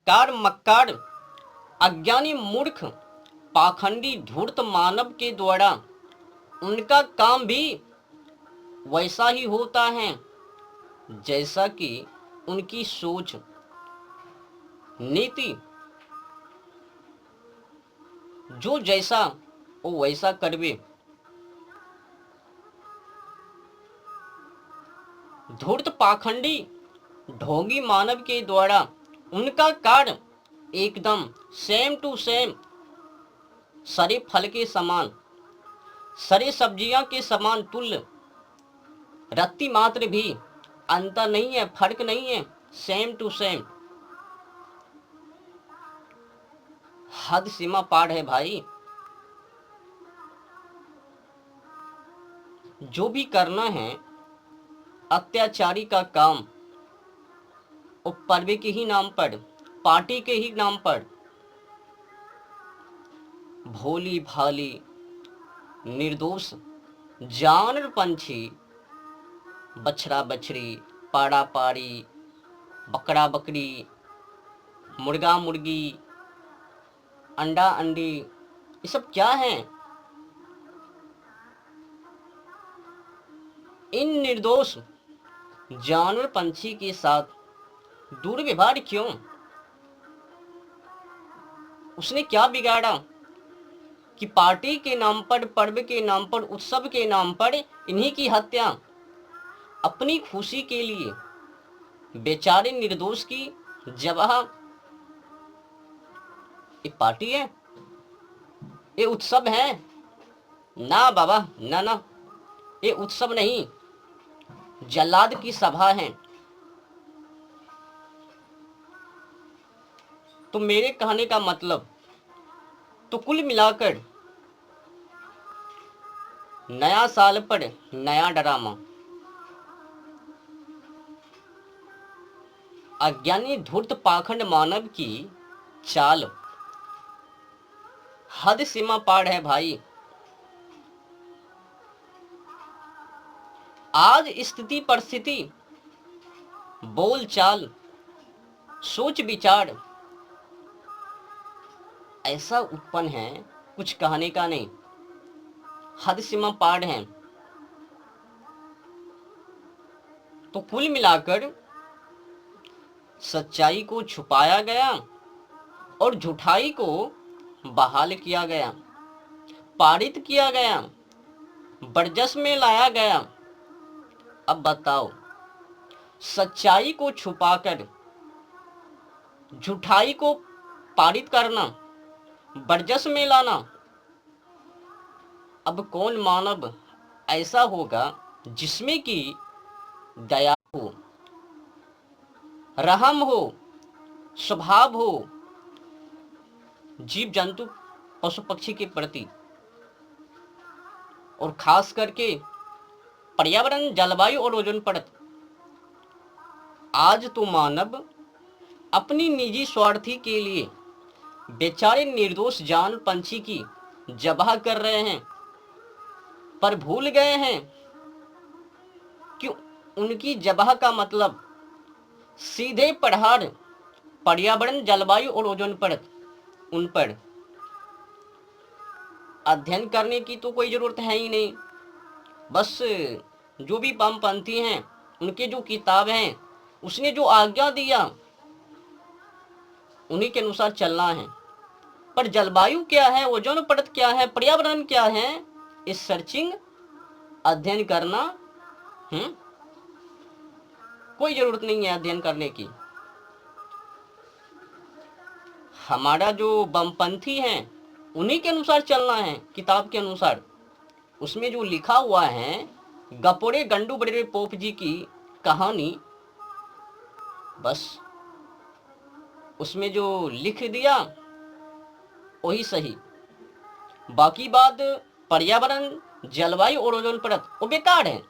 Car मक्कार अज्ञानी मूर्ख पाखंडी धूर्त मानव के द्वारा उनका काम भी वैसा ही होता है जैसा कि उनकी सोच नीति, जो जैसा वो वैसा करवे। धूर्त पाखंडी ढोंगी मानव के द्वारा उनका कार्य एकदम सेम टू सेम सरे फल के समान, सरे सब्जियां के समान तुल्य, रत्ती मात्र भी अंतर नहीं है, फर्क नहीं है, सेम टू सेम। हद सीमा पार है भाई। जो भी करना है अत्याचारी का काम, वो पर्वे के ही नाम पर, पार्टी के ही नाम पर, भोली भाली निर्दोष जानवर पंछी, बछड़ा बछड़ी, पाड़ा पाड़ी, बकरा बकरी, मुर्गा मुर्गी, अंडा अंडी, ये सब क्या है? इन निर्दोष जानवर पंछी के साथ दुर्व्यवहार क्यों? उसने क्या बिगाड़ा कि पार्टी के नाम पर, पर्व के नाम पर, उत्सव के नाम पर इन्हीं की हत्या अपनी खुशी के लिए बेचारे निर्दोष की जवाह। ये पार्टी है? ये उत्सव है? ना बाबा, ना ना, ये उत्सव नहीं, जल्लाद की सभा है। तो मेरे कहने का मतलब, तो कुल मिलाकर नया साल पर नया ड्रामा, अज्ञानी धूर्त पाखंड मानव की चाल हद सीमा पार है भाई। आज स्थिति परिस्थिति, बोल चाल, सोच विचार ऐसा उत्पन्न है, कुछ कहने का नहीं, हद सीमा पार है। तो कुल मिलाकर सच्चाई को छुपाया गया और झूठाई को बहाल किया गया, पारित किया गया, बरजस में लाया गया। अब बताओ, सच्चाई को छुपाकर झूठाई को पारित करना, बरजस में लाना, अब कौन मानव ऐसा होगा जिसमें कि दया हो, रहम हो, स्वभाव हो जीव जंतु पशु पक्षी के प्रति, और खास करके पर्यावरण, जलवायु और ओजोन परत। आज तो मानव अपनी निजी स्वार्थी के लिए बेचारे निर्दोष जान पंछी की जबाह कर रहे हैं, पर भूल गए हैं कि उनकी जबाह का मतलब सीधे प्रहार पर्यावरण, जलवायु और ओजोन परत, उन पर अध्ययन करने की तो कोई जरूरत है ही नहीं। बस जो भी वामपंथी हैं, उनके जो किताब हैं, उसने जो आज्ञा दिया उन्हीं के अनुसार चलना है। पर जलवायु क्या है, ओजोन परत क्या है, पर्यावरण क्या है, इस सर्चिंग अध्ययन करना कोई जरूरत नहीं है अध्ययन करने की। हमारा जो वामपंथी है उन्हीं के अनुसार चलना है, किताब के अनुसार। उसमें जो लिखा हुआ है गपोड़े गंडू बड़े पोप जी की कहानी, बस उसमें जो लिख दिया वही सही, बाकी बात पर्यावरण, जलवायु और ओजोन परत वो बेकार है,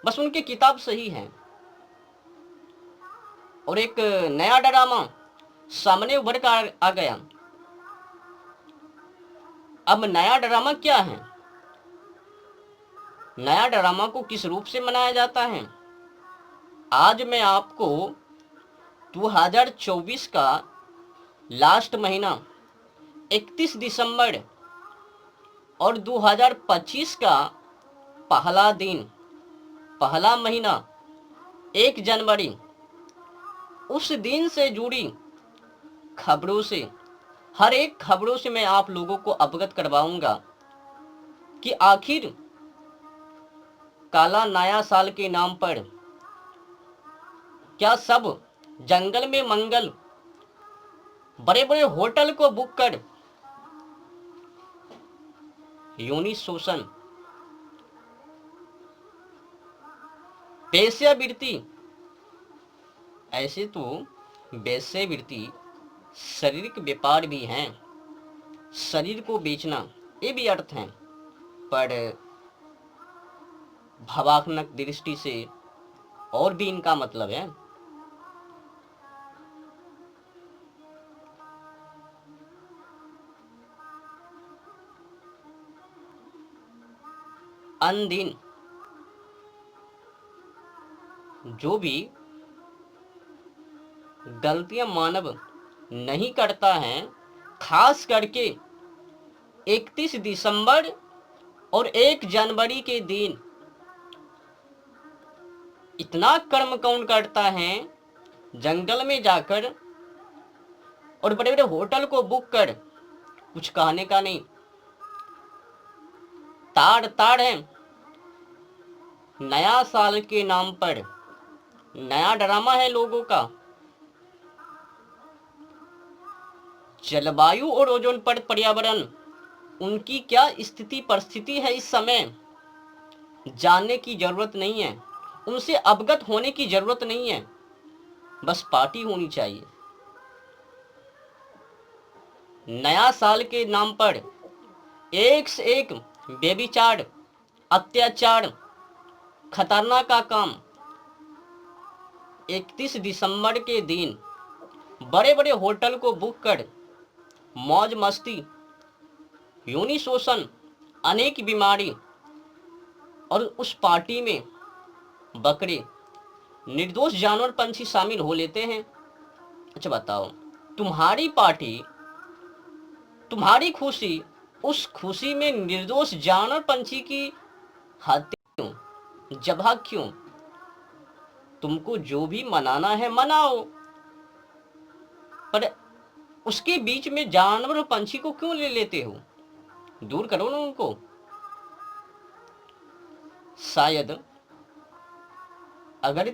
बस उनकी किताब सही है। और एक नया ड्रामा सामने उभर कर आ गया। अब नया ड्रामा क्या है? नया ड्रामा को किस रूप से मनाया जाता है? आज मैं आपको 2024 का लास्ट महीना 31 दिसंबर और 2025 का पहला दिन, पहला महीना 1 जनवरी, उस दिन से जुड़ी खबरों से, हर एक खबरों से मैं आप लोगों को अवगत करवाऊंगा कि आखिर काला नया साल के नाम पर क्या सब जंगल में मंगल, बड़े बड़े होटल को बुक कर यौन शोषण, वेश्यावृत्ति, ऐसे तो वेश्यावृत्ति शारीरिक व्यापार भी हैं, शरीर को बेचना, ये भी अर्थ हैं, पर भावात्मक दृष्टि से और भी इनका मतलब है। अन दिन जो भी गलतियां मानव नहीं करता है, खास करके 31 दिसंबर और 1 जनवरी के दिन इतना कर्म कौन करता है, जंगल में जाकर और बड़े बड़े होटल को बुक कर, कुछ कहने का नहीं, ताड़ ताड़ है। नया साल के नाम पर नया ड्रामा है लोगों का। जलवायु और ओजोन परत, पर्यावरण, उनकी क्या स्थिति परिस्थिति है इस समय, जानने की जरूरत नहीं है, उनसे अवगत होने की जरूरत नहीं है, बस पार्टी होनी चाहिए। नया साल के नाम पर एक से एक व्यभिचार, अत्याचार, खतरनाक का काम। 31 दिसंबर के दिन बड़े बड़े होटल को बुक कर मौज मस्ती, यौन शोषण, अनेक बीमारी, और उस पार्टी में बकरे, निर्दोष जानवर, पंछी शामिल हो लेते हैं। अच्छा बताओ, तुम्हारी पार्टी, तुम्हारी खुशी, उस खुशी में निर्दोष जानवर पंछी की हत्या क्यों, जबह क्यों? तुमको जो भी मनाना है मनाओ, पर उसके बीच में जानवर और पंछी को क्यों ले लेते हो? दूर करो ना उनको। शायद अगर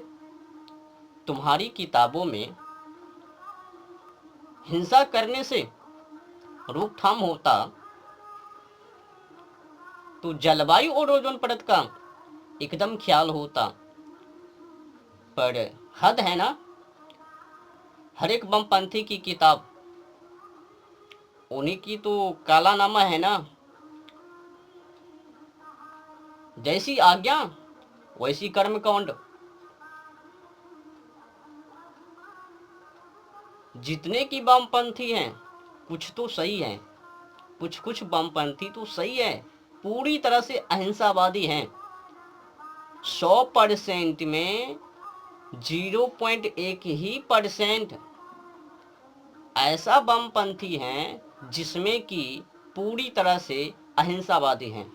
तुम्हारी किताबों में हिंसा करने से रोकथाम होता तो जलवायु और ओजोन परत का एकदम ख्याल होता, पर हद है ना। हर एक बमपंथी की किताब उन्हीं की तो काला नामा है ना। जैसी आज्ञा वैसी कर्मकांड। जितने की वामपंथी हैं कुछ तो सही है, कुछ कुछ वामपंथी तो सही है, पूरी तरह से अहिंसावादी हैं। 100% में 0.1 ही % ऐसा वामपंथी हैं जिसमें कि पूरी तरह से अहिंसावादी हैं।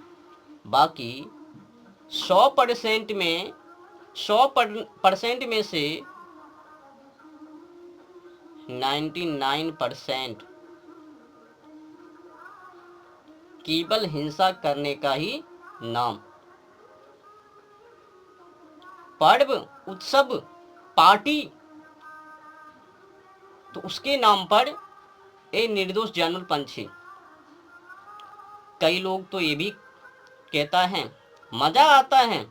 बाकी 100% में 100% में से 99% केवल हिंसा करने का ही नाम। पर्व, उत्सव, पार्टी, तो उसके नाम पर ए निर्दोष जानवर पंछी। कई लोग तो ये भी कहता है मजा आता है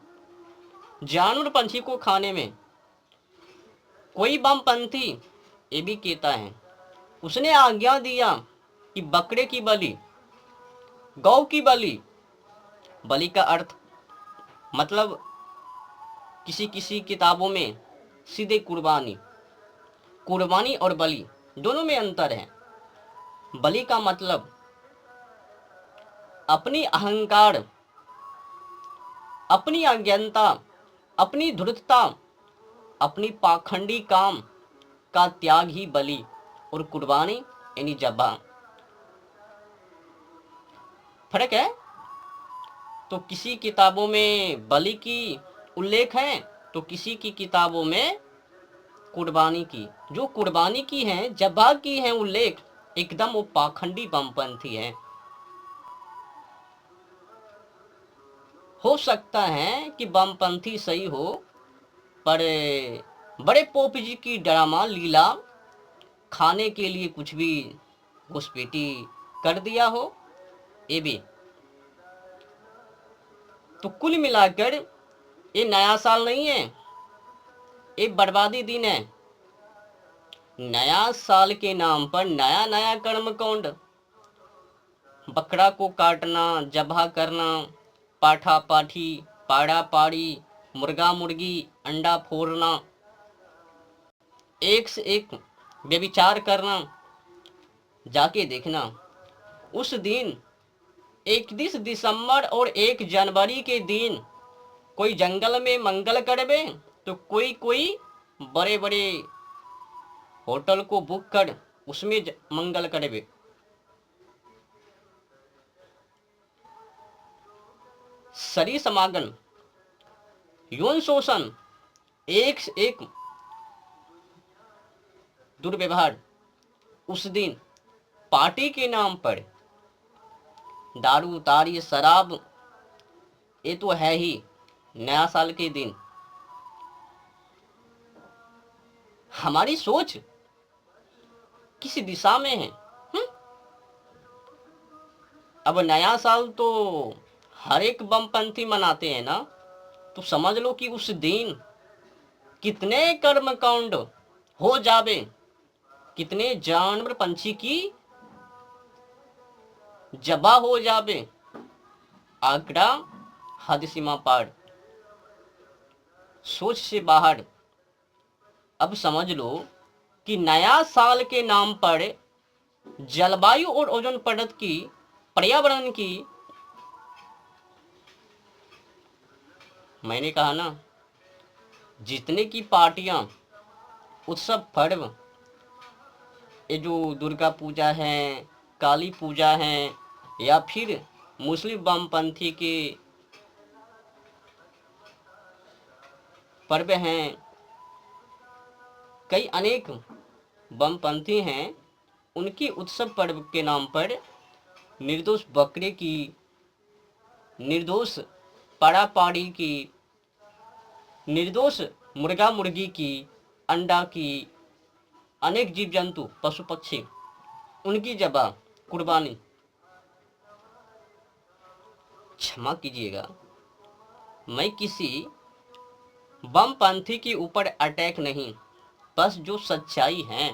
जानवर पंछी को खाने में। कोई वामपंथी ये भी कहता है उसने आज्ञा दिया कि बकरे की बलि, गौ की बलि, बलि का अर्थ मतलब किसी किसी किताबों में सीधे कुर्बानी, कुर्बानी और बलि दोनों में अंतर है। बलि का मतलब अपनी अहंकार, अपनी अज्ञानता, अपनी धूर्तता, अपनी पाखंडी काम, का त्याग ही बलि और कुर्बानी यानी जब्बा। फर्क है। तो किसी किताबों में बलि की उल्लेख है तो किसी की किताबों में कुर्बानी की। जो कुर्बानी की है, जब्बा की है उल्लेख, एकदम वो पाखंडी बमपंथी है। हो सकता है कि बमपंथी सही हो, पर बड़े पोप जी की ड्रामा लीला खाने के लिए कुछ भी घुसपैठी कर दिया हो, ये भी। तो कुल मिलाकर ये नया साल नहीं है, ये बर्बादी दिन है। नया साल के नाम पर नया नया कर्म कांड, बकरा को काटना, जबा करना, पाठा पाठी, पाड़ा पाड़ी, मुर्गा मुर्गी, अंडा फोड़ना, एक से एक व्यभिचार करना। जाके देखना उस दिन 31 दिसंबर और 1 जनवरी के दिन कोई जंगल में मंगल करवे तो कोई बड़े बड़े होटल को बुक कर उसमें मंगल करवे। शरीर समागम, यौन शोषण, एक से एक दुर्व्यवहार। उस दिन पार्टी के नाम पर दारू तारी शराब, ये तो है ही नया साल के दिन। हमारी सोच किस दिशा में है? अब नया साल तो हर एक बमपंथी मनाते हैं ना, तो समझ लो कि उस दिन कितने कर्म कांड हो जावे, कितने जानवर पंछी की जबा हो जावे, आंकड़ा हद सीमा पार, सोच से बाहर। अब समझ लो कि नया साल के नाम पर जलवायु और ओजोन परत की, पर्यावरण की, मैंने कहा ना, जितने की पार्टियां, उत्सव, पर्व, ये जो दुर्गा पूजा है, काली पूजा है, या फिर मुस्लिम वामपंथी के पर्व हैं, कई अनेक वामपंथी हैं, उनकी उत्सव पर्व के नाम पर निर्दोष बकरे की, निर्दोष पाड़ा पाड़ी की, निर्दोष मुर्गा मुर्गी की, अंडा की, अनेक जीव जंतु पशु पक्षी, उनकी जबा, कुर्बानी। क्षमा कीजिएगा, मैं किसी वामपंथी के ऊपर अटैक नहीं, बस जो सच्चाई है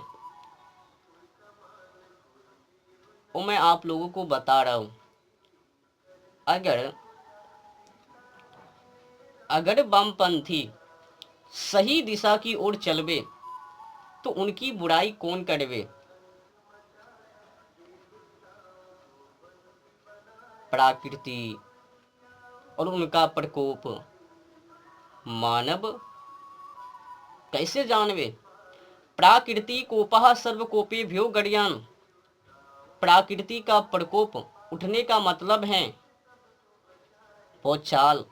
वो मैं आप लोगों को बता रहा हूं। अगर वामपंथी सही दिशा की ओर चलवे तो उनकी बुराई कौन करवे? प्रकृति और उनका प्रकोप मानव कैसे जानवे? प्रकृति कोपः सर्वकोपे भ्यो गड़ियान। प्रकृति का प्रकोप उठने का मतलब है चाल,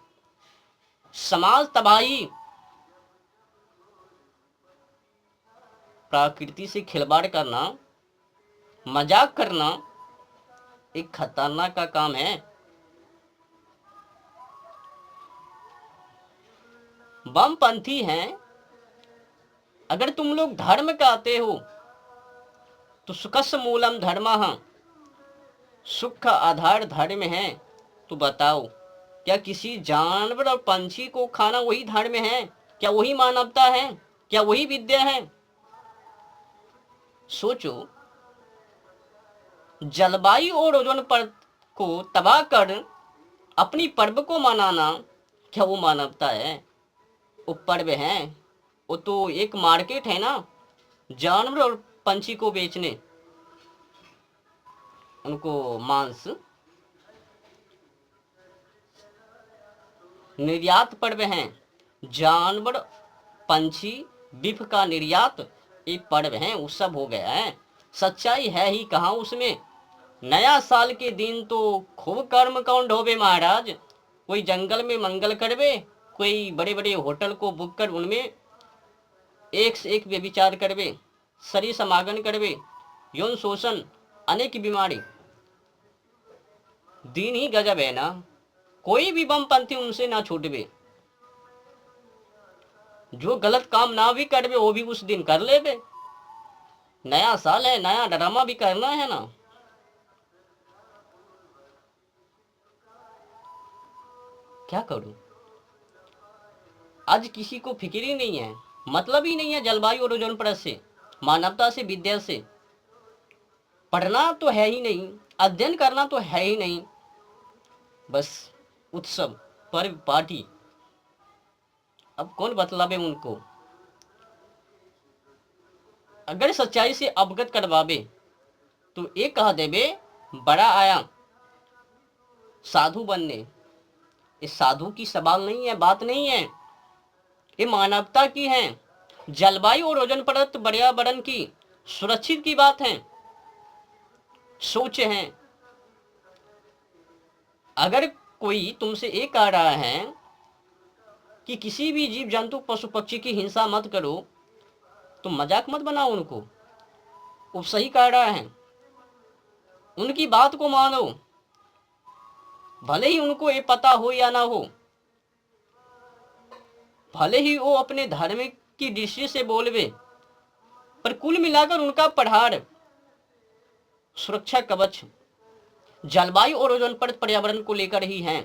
समाज तबाही। प्रकृति से खिलवाड़ करना, मजाक करना एक खतरनाक का काम है। वामपंथी हैं, अगर तुम लोग धर्म कहते हो तो सुखस्य मूलम धर्मः, सुख का आधार धर्म है। तो बताओ, क्या किसी जानवर और पंछी को खाना वही धर्म है? क्या वही मानवता है? क्या वही विद्या है? सोचो, जलवायु और ओजोन परत को तबाह कर अपनी पर्व को मनाना, क्या वो मानवता है? वो पर्व है, वो तो एक मार्केट है ना, जानवर और पंछी को बेचने, उनको मांस निर्यात पर्व हैं। जानवर, पंछी, बीफ का निर्यात ये पर्व है, उत्सव हो गया है, सच्चाई है ही कहाँ उसमें। नया साल के दिन तो खूब कर्म कांड होवे महाराज। कोई जंगल में मंगल करवे, कोई बड़े बड़े होटल को बुक कर उनमें एक से एक व्यभिचार करवे, शरीर समागम करवे, यौन शोषण, अनेक बीमारी। दिन ही गजब है ना, कोई भी बमपंथी उनसे ना छूटवे। जो गलत काम ना भी करवे वो भी उस दिन कर लेवे। नया साल है, नया ड्रामा भी करना है ना। क्या करूं, आज किसी को फिक्र ही नहीं है, मतलब ही नहीं है जलवायु और ओजोन परत से, मानवता से, विद्या से। पढ़ना तो है ही नहीं, अध्ययन करना तो है ही नहीं, बस उत्सव, पर्व, पार्टी। अब कौन बतलावे उनको। अगर सच्चाई से अवगत करवावे तो एक कह देवे बड़ा आया साधु बनने। इस साधु की सवाल नहीं है, बात नहीं है, ये मानवता की है। जलवायु और ओजोन परत पर्यावरण की सुरक्षित की बात है, सोच है। अगर कोई तुमसे ये कह रहा है कि किसी भी जीव जंतु पशु पक्षी की हिंसा मत करो, तो मजाक मत बनाओ उनको। वो सही कह रहा है, उनकी बात को मानो, भले ही उनको ये पता हो या ना हो, भले ही वो अपने धर्म की दृष्टि से बोलवे, पर कुल मिलाकर उनका पढ़ार, सुरक्षा कवच जलवायु और ओजोन परत पर्यावरण को लेकर ही है।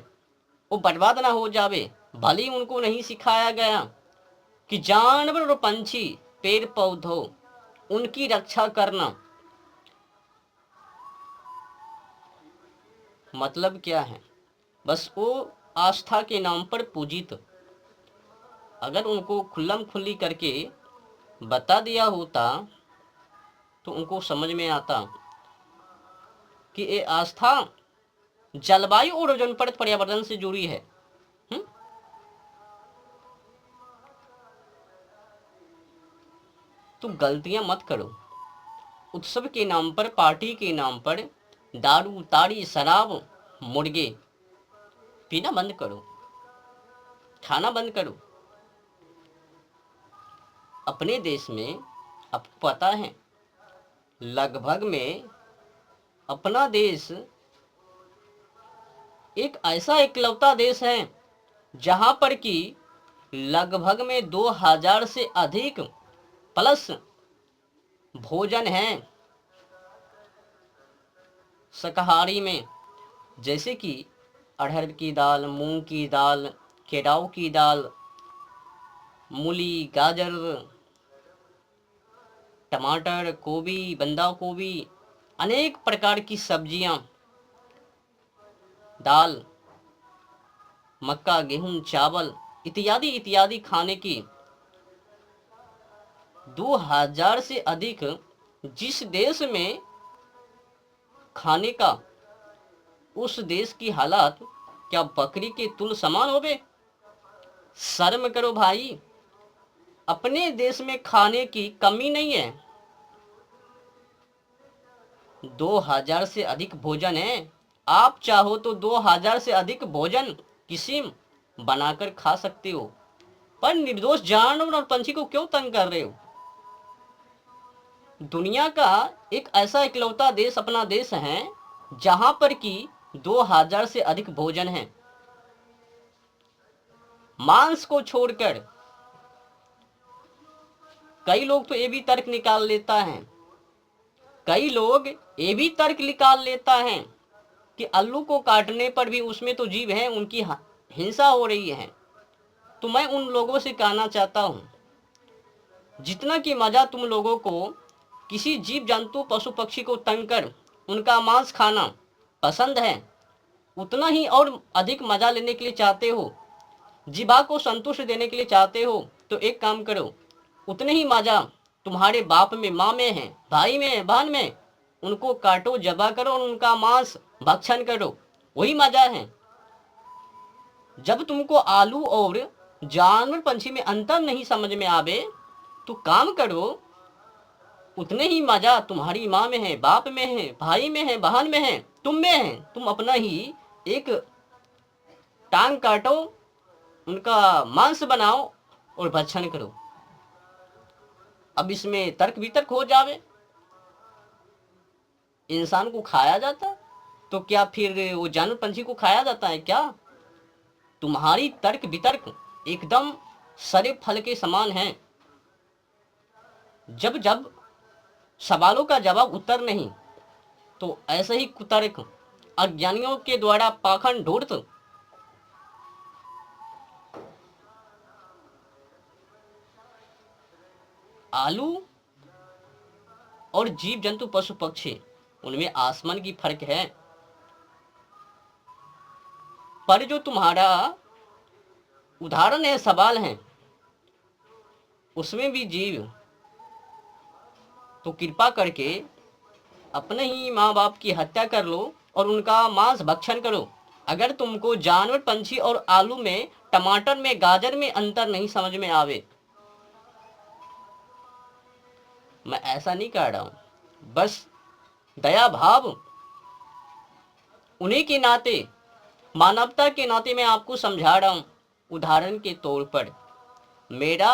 वो बर्बाद ना हो जावे। भले ही उनको नहीं सिखाया गया कि जानवर और पंछी, पेड़ पौधों, उनकी रक्षा करना। मतलब क्या है, बस वो आस्था के नाम पर पूजित। अगर उनको खुल्लम खुल्ली करके बता दिया होता तो उनको समझ में आता कि ये आस्था जलवायु और ओजोन परत पर्यावरण से जुड़ी है। तो गलतियां मत करो। उत्सव के नाम पर, पार्टी के नाम पर दारू, ताड़ी, शराब, मुर्गे पीना बंद करो, खाना बंद करो। अपने देश में आपको पता है, लगभग में अपना देश एक ऐसा इकलौता देश है जहां पर कि लगभग में 2000 से अधिक प्लस भोजन है शाकाहारी में, जैसे कि अरहर की दाल, मूंग की दाल, केराव की दाल, मूली, गाजर, टमाटर, गोभी, बंदा गोभी, अनेक प्रकार की सब्जियां, दाल, मक्का, गेहूं, चावल इत्यादि इत्यादि खाने की 2000 से अधिक। जिस देश में खाने का, उस देश की हालात क्या बकरी के तुल समान होवे। शर्म करो भाई, अपने देश में खाने की कमी नहीं है, 2000 से अधिक भोजन है। आप चाहो तो 2000 से अधिक भोजन किस्म बनाकर खा सकते हो, पर निर्दोष जानवर और पंछी को क्यों तंग कर रहे हो। दुनिया का एक ऐसा इकलौता देश अपना देश है जहां पर कि 2000 से अधिक भोजन है। मांस को छोड़कर कई लोग तो ये भी तर्क निकाल लेता है, कई लोग ये भी तर्क निकाल लेता है कि आलू को काटने पर भी उसमें तो जीव है, उनकी हिंसा हो रही है। तो मैं उन लोगों से कहना चाहता हूं, जितना कि मजा तुम लोगों को किसी जीव जंतु पशु पक्षी को तंग कर उनका मांस खाना पसंद है, उतना ही और अधिक मजा लेने के लिए चाहते हो, जीवा को संतुष्ट देने के लिए चाहते हो, तो एक काम करो, उतने ही मजा तुम्हारे बाप में, माँ में है, भाई में, बहन में, उनको काटो, जबा करो और उनका मांस भक्षण करो, वही मजा है। जब तुमको आलू और जानवर पंछी में अंतर नहीं समझ में आवे तो काम करो, उतने ही मजा तुम्हारी माँ में है, बाप में है, भाई में है, बहन में है, तुम में है। तुम अपना ही एक टांग काटो, उनका मांस बनाओ और भक्षण करो। अब इसमें तर्क वितर्क हो जावे, इंसान को खाया जाता तो क्या फिर वो जानवर पंछी को खाया जाता है क्या? तुम्हारी तर्क वितर्क एकदम सरे फल के समान है। जब जब सवालों का जवाब उत्तर नहीं, तो ऐसे ही कुतर्क अज्ञानियों के द्वारा पाखंड ढूंढत आलू और जीव जंतु पशु पक्षी, उनमें आसमान की फर्क है। पर जो तुम्हारा उदाहरण है, सवाल है, उसमें भी जीव, तो कृपा करके अपने ही माँ बाप की हत्या कर लो और उनका मांस भक्षण करो। अगर तुमको जानवर पंछी और आलू में, टमाटर में, गाजर में अंतर नहीं समझ में आवे, मैं ऐसा नहीं कह रहा हूं, बस दया भाव उन्हीं के नाते, मानवता के नाते मैं आपको समझा रहा हूं। उदाहरण के तौर पर मेरा